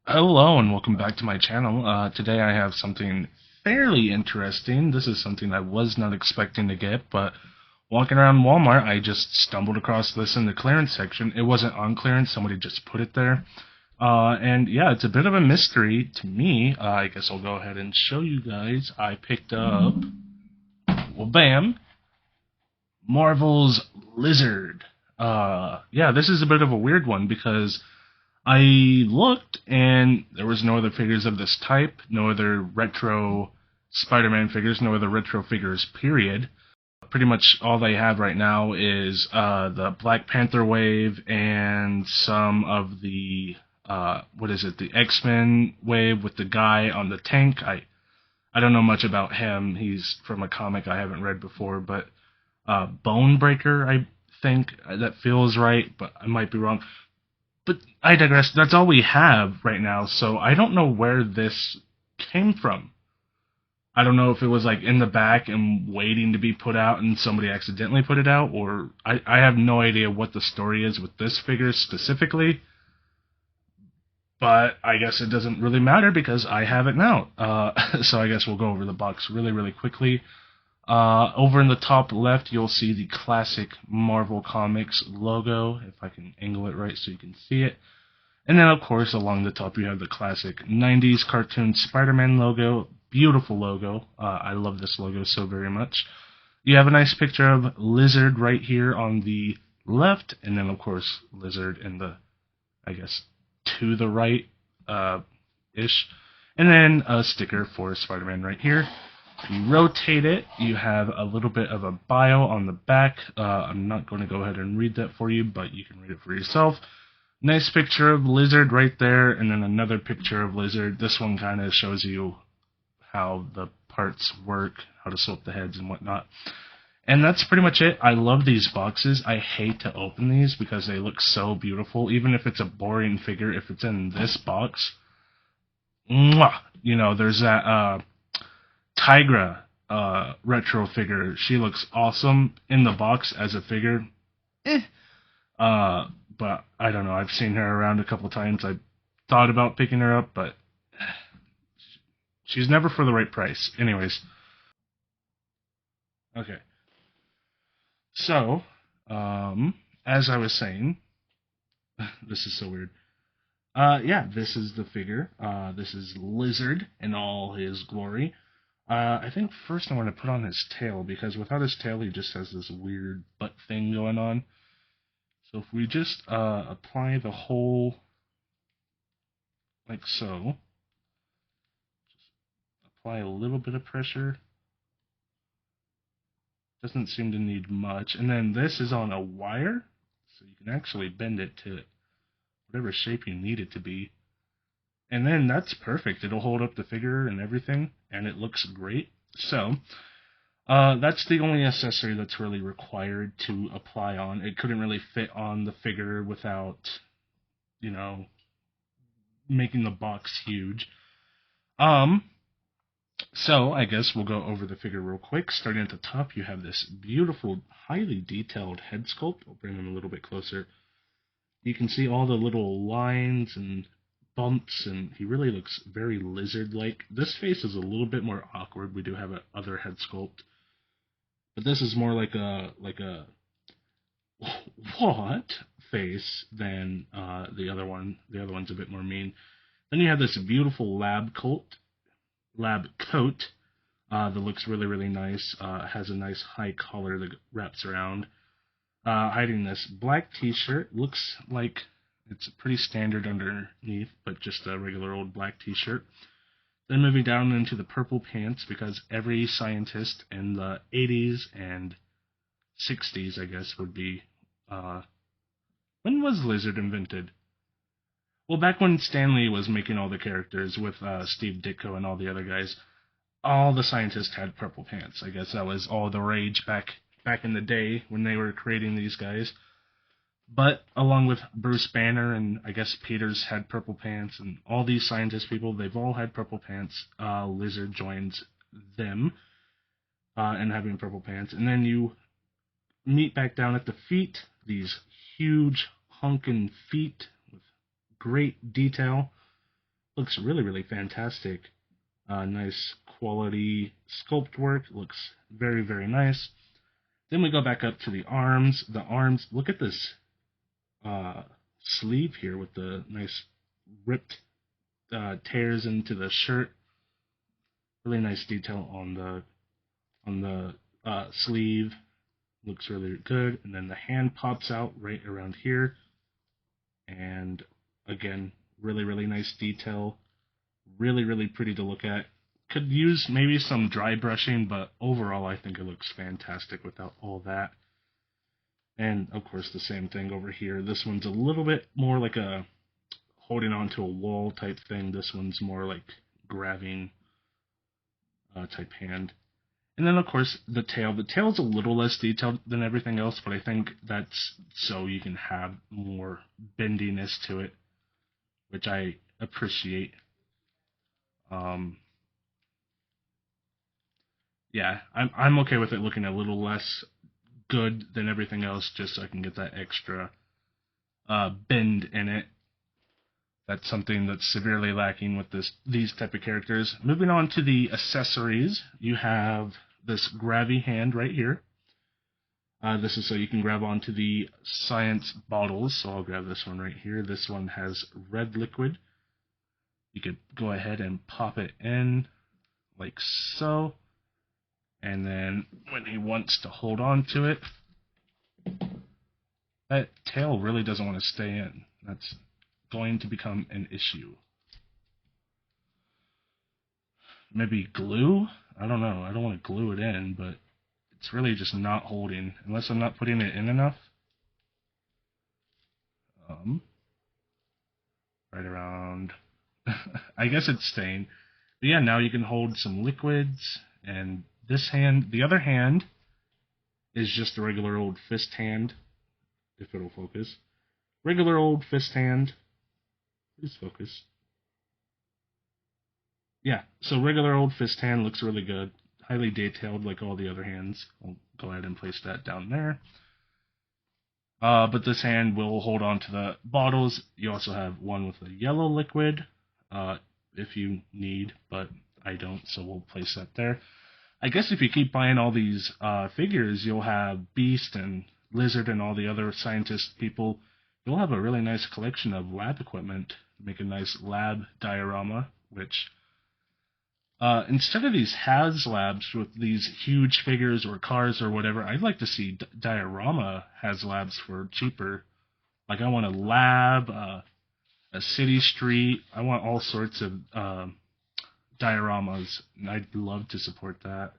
Hello and welcome back to my channel. Today I have something fairly interesting. This is something I was not expecting to get, but walking around Walmart, I just stumbled across this in the clearance section. It wasn't on clearance, somebody just put it there. And yeah, it's a bit of a mystery to me. I guess I'll go ahead and show you guys. I picked up, well, bam, Marvel's Lizard. Yeah, this is a bit of a weird one because I looked and there was no other figures of this type, no other retro Spider-Man figures, no other retro figures, period. Pretty much all they have right now is the Black Panther wave and some of the what is it, the X-Men wave with the guy on the tank. I don't know much about him. He's from a comic I haven't read before, but Bone Breaker, I think that feels right, but I might be wrong. But I digress. That's all we have right now, so I don't know where this came from. I don't know if it was like in the back and waiting to be put out and somebody accidentally put it out, or I have no idea what the story is with this figure specifically. But I guess it doesn't really matter because I have it now. So I guess we'll go over the box really, really quickly. Over in the top left, you'll see the classic Marvel Comics logo, if I can angle it right so you can see it. And then, of course, along the top, you have the classic 90s cartoon Spider-Man logo. Beautiful logo. I love this logo so very much. You have a nice picture of Lizard right here on the left, and then, of course, Lizard in the, I guess, to the right ish. And then a sticker for Spider-Man right here. If you rotate it, you have a little bit of a bio on the back. I'm not going to go ahead and read that for you, but you can read it for yourself. Nice picture of Lizard right there, and then another picture of Lizard. This one kind of shows you how the parts work, how to sculpt the heads and whatnot. And that's pretty much it. I love these boxes. I hate to open these because they look so beautiful. Even if it's a boring figure, if it's in this box, mwah! You know, there's that Tigra retro figure. She looks awesome in the box as a figure. Eh. But I don't know. I've seen her around a couple times. I thought about picking her up, but she's never for the right price. Anyways, okay. So, as I was saying, this is so weird. Yeah, this is the figure. This is Lizard in all his glory. I think first I want to put on his tail because without his tail, he just has this weird butt thing going on. So if we just apply the whole like so, just apply a little bit of pressure. Doesn't seem to need much. And then this is on a wire, so you can actually bend it to whatever shape you need it to be. And then that's perfect. It'll hold up the figure and everything, and it looks great. So, that's the only accessory that's really required to apply on. It couldn't really fit on the figure without, you know, making the box huge. Um, So I guess we'll go over the figure real quick. Starting at the top, you have this beautiful, highly detailed head sculpt. I'll bring him a little bit closer. You can see all the little lines and bumps, and he really looks very lizard-like. This face is a little bit more awkward. We do have a other head sculpt, but this is more like a what face than the other one. The other one's a bit more mean. Then you have this beautiful lab coat that looks really, really nice. Has a nice high collar that wraps around. Hiding this black t-shirt. Looks like it's pretty standard underneath, but just a regular old black t-shirt. Then moving down into the purple pants, because every scientist in the 80s and 60s, I guess, would be... when was Lizard invented? Well, back when Stan Lee was making all the characters with Steve Ditko and all the other guys, all the scientists had purple pants. I guess that was all the rage back in the day when they were creating these guys. But along with Bruce Banner and I guess Peters had purple pants, and all these scientist people, they've all had purple pants. Lizard joins them in having purple pants, and then you meet back down at the feet. These huge hunkin' feet with great detail. looks really, really fantastic. Nice quality sculpt work, looks very, very nice. Then we go back up to the arms. The arms, look at this sleeve here with the nice ripped tears into the shirt. Really nice detail on the sleeve. Looks really good. And then the hand pops out right around here. And again, really, really nice detail. Really, really pretty to look at. Could use maybe some dry brushing, but overall I think it looks fantastic without all that. And of course the same thing over here. This one's a little bit more like a holding onto a wall type thing. This one's more like grabbing type hand. And then of course the tail. The tail's a little less detailed than everything else, but I think that's so you can have more bendiness to it, which I appreciate. Yeah, I'm okay with it looking a little less good than everything else, just so I can get that extra bend in it. That's something that's severely lacking with these type of characters. Moving on to the accessories, you have this grabby hand right here. This is so you can grab onto the science bottles, so I'll grab this one right here. This one has red liquid. You could go ahead and pop it in like so. And then when he wants to hold on to it, that tail really doesn't want to stay in. That's going to become an issue. Maybe glue? I don't know. I don't want to glue it in, but it's really just not holding unless I'm not putting it in enough. Right around. I guess it's staying. But yeah, now you can hold some liquids, and this hand, the other hand, is just a regular old fist hand, if it'll focus. Regular old fist hand. Please focus. Yeah, so regular old fist hand looks really good. Highly detailed like all the other hands. I'll go ahead and place that down there. But this hand will hold on to the bottles. You also have one with a yellow liquid, if you need, but I don't, so we'll place that there. I guess if you keep buying all these figures, you'll have Beast and Lizard and all the other scientist people. You'll have a really nice collection of lab equipment. Make a nice lab diorama, which instead of these HasLabs with these huge figures or cars or whatever, I'd like to see diorama HasLabs for cheaper. Like I want a lab, a city street. I want all sorts of dioramas, and I'd love to support that.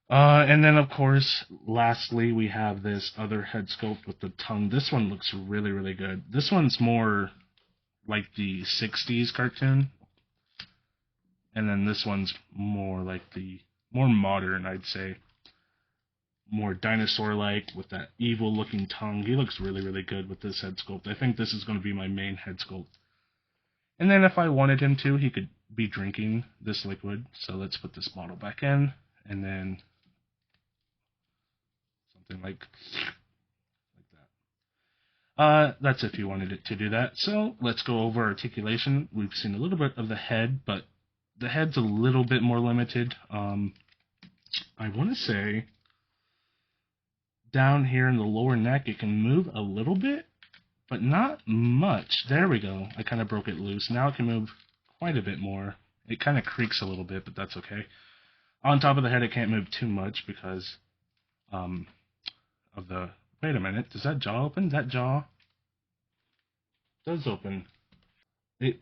And then, of course, lastly, we have this other head sculpt with the tongue. This one looks really, really good. This one's more like the 60s cartoon. And then this one's more like the more modern, I'd say. More dinosaur-like with that evil-looking tongue. He looks really, really good with this head sculpt. I think this is going to be my main head sculpt. And then if I wanted him to, he could be drinking this liquid. So let's put this bottle back in. And then something like that. That's if you wanted it to do that. So let's go over articulation. We've seen a little bit of the head, but the head's a little bit more limited. I want to say down here in the lower neck, it can move a little bit, but not much. There we go. I kind of broke it loose. Now it can move quite a bit more. It kind of creaks a little bit, but that's okay. On top of the head, it can't move too much because of the... Wait a minute. Does that jaw open? That jaw does open.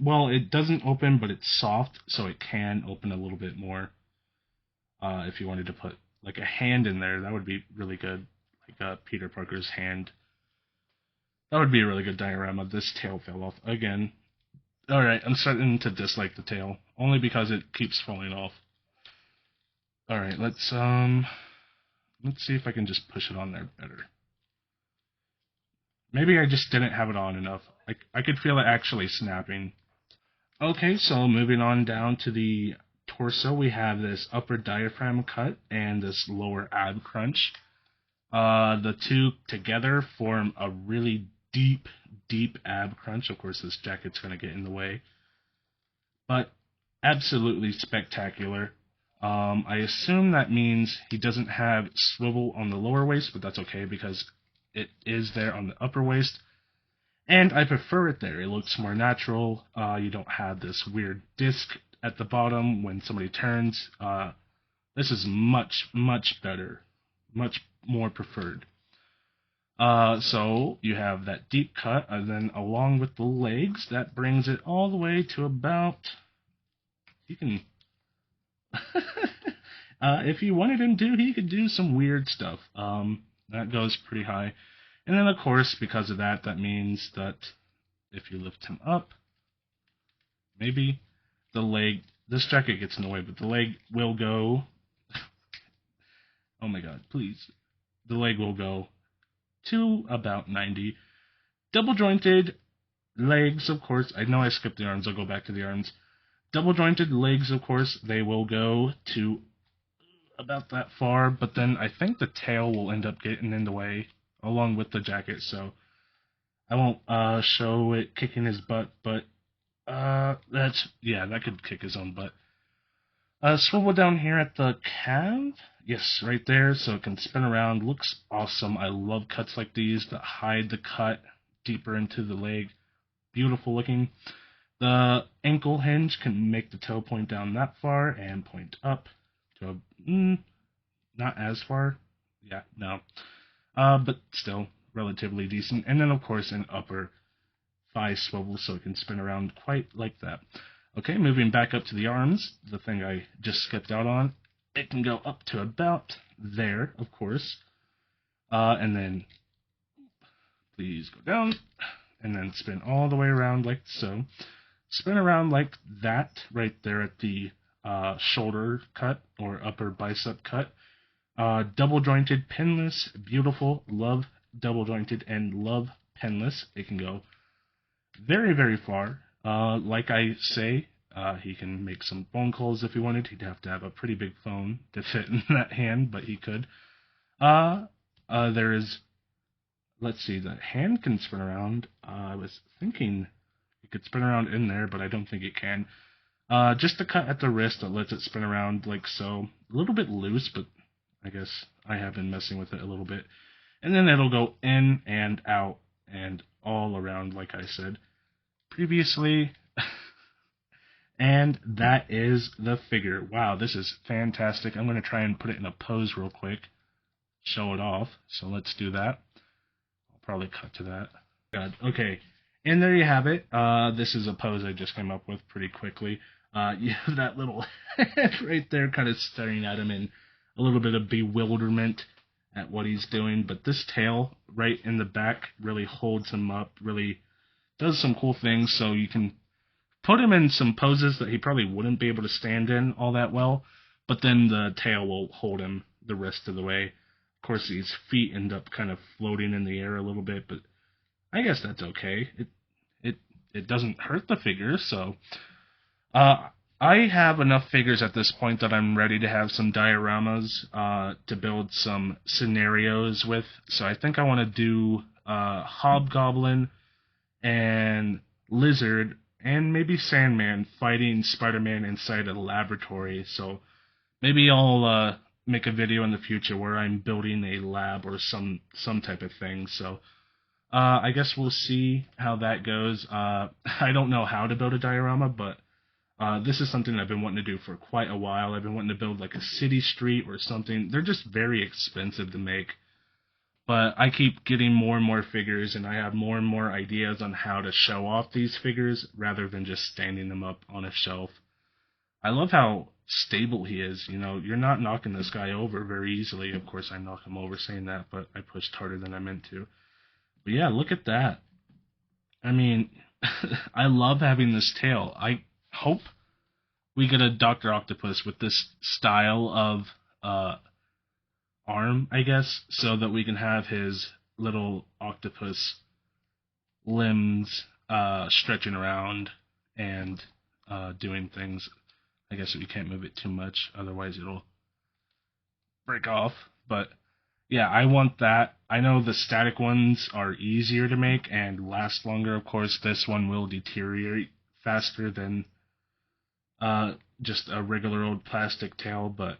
Well, it doesn't open, but it's soft, so it can open a little bit more. If you wanted to put like a hand in there, that would be really good. Like Peter Parker's hand. That would be a really good diorama. This tail fell off again. Alright, I'm starting to dislike the tail, only because it keeps falling off. Alright, let's see if I can just push it on there better. Maybe I just didn't have it on enough. I could feel it actually snapping. Okay, so moving on down to the torso, we have this upper diaphragm cut and this lower ab crunch. The two together form a really deep ab crunch. Of course, this jacket's going to get in the way. but absolutely spectacular. I assume that means he doesn't have swivel on the lower waist, but that's okay because it is there on the upper waist. And I prefer it there. It looks more natural. You don't have this weird disc at the bottom when somebody turns. This is much, much better. Much more preferred. So you have that deep cut, and then along with the legs, that brings it all the way to about... You can... if you wanted him to, he could do some weird stuff. That goes pretty high. And then, of course, because of that, that means that if you lift him up, maybe the leg... This jacket gets in the way, but the leg will go... Oh my god, please. The leg will go to about 90. Double jointed legs, of course. I know I skipped the arms. I'll go back to the arms. Double jointed legs, of course, they will go to about that far, but then I think the tail will end up getting in the way along with the jacket, so I won't show it kicking his butt, but that could kick his own butt. Swivel down here at the calf. Yes, right there, so it can spin around. Looks awesome. I love cuts like these that hide the cut deeper into the leg. Beautiful looking. The ankle hinge can make the toe point down that far and point up to not as far. Yeah, no. But still relatively decent. And then, of course, an upper thigh swivel so it can spin around quite like that. Okay, moving back up to the arms, the thing I just skipped out on, it can go up to about there, of course. And then, please go down, and then spin all the way around like so. Spin around like that right there at the shoulder cut or upper bicep cut. Double jointed, pinless, beautiful, love double jointed and love pinless. It can go very, very far. Like I say, he can make some phone calls if he wanted. He'd have to have a pretty big phone to fit in that hand, but he could. There is, let's see, the hand can spin around. I was thinking it could spin around in there, but I don't think it can. Just the cut at the wrist that lets it spin around like so. A little bit loose, but I guess I have been messing with it a little bit. And then it'll go in and out and all around, like I said previously. And that is the figure. Wow, this is fantastic. I'm going to try and put it in a pose real quick. Show it off. So let's do that. I'll probably cut to that. God. Okay. And there you have it. This is a pose I just came up with pretty quickly. You have that little head right there kind of staring at him in a little bit of bewilderment at what he's doing. But this tail right in the back really holds him up, really does some cool things. So you can put him in some poses that he probably wouldn't be able to stand in all that well, but then the tail will hold him the rest of the way. Of course, his feet end up kind of floating in the air a little bit, but I guess that's okay. It doesn't hurt the figure, so I have enough figures at this point that I'm ready to have some dioramas to build some scenarios with. So I think I want to do Hobgoblin and Lizard and maybe Sandman fighting Spider-Man inside a laboratory. So maybe I'll make a video in the future where I'm building a lab or some type of thing. So I guess we'll see how that goes. I don't know how to build a diorama, but this is something I've been wanting to do for quite a while. I've been wanting to build like a city street or something. They're just very expensive to make. But I keep getting more and more figures, and I have more and more ideas on how to show off these figures rather than just standing them up on a shelf. I love how stable he is. You know, you're not knocking this guy over very easily. Of course, I knock him over saying that, but I pushed harder than I meant to. But yeah, look at that. I mean, I love having this tail. I hope we get a Dr. Octopus with this style of arm, I guess, so that we can have his little octopus limbs stretching around and doing things. I guess we can't move it too much, otherwise it'll break off. But yeah, I want that. I know the static ones are easier to make and last longer. Of course, this one will deteriorate faster than just a regular old plastic tail, but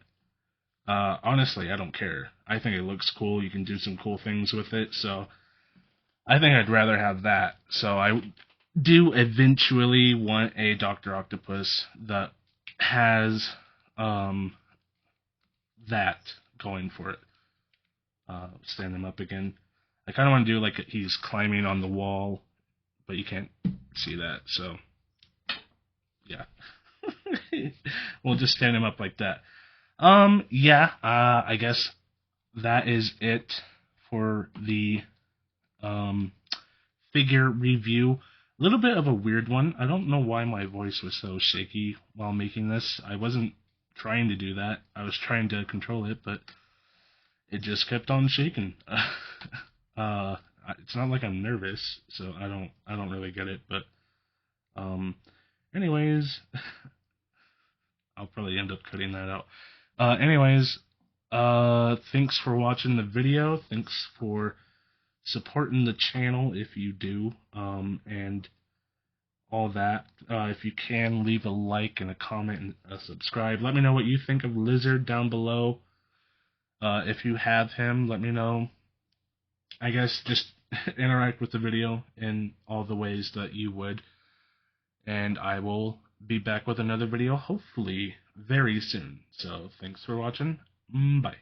honestly, I don't care. I think it looks cool. You can do some cool things with it, so I think I'd rather have that. So I do eventually want a Dr. Octopus that has that going for it. Stand him up again. I kind of want to do like he's climbing on the wall, but you can't see that, so yeah. We'll just stand him up like that. Yeah, I guess that is it for the figure review. A little bit of a weird one. I don't know why my voice was so shaky while making this. I wasn't trying to do that. I was trying to control it, but it just kept on shaking. It's not like I'm nervous, so I don't really get it, but anyways, I'll probably end up cutting that out. Anyways, thanks for watching the video. Thanks for supporting the channel if you do, and all that. If you can, leave a like and a comment and a subscribe. Let me know what you think of Lizard down below. If you have him, let me know. I guess just interact with the video in all the ways that you would. And I will be back with another video, hopefully very soon. So thanks for watching. Bye.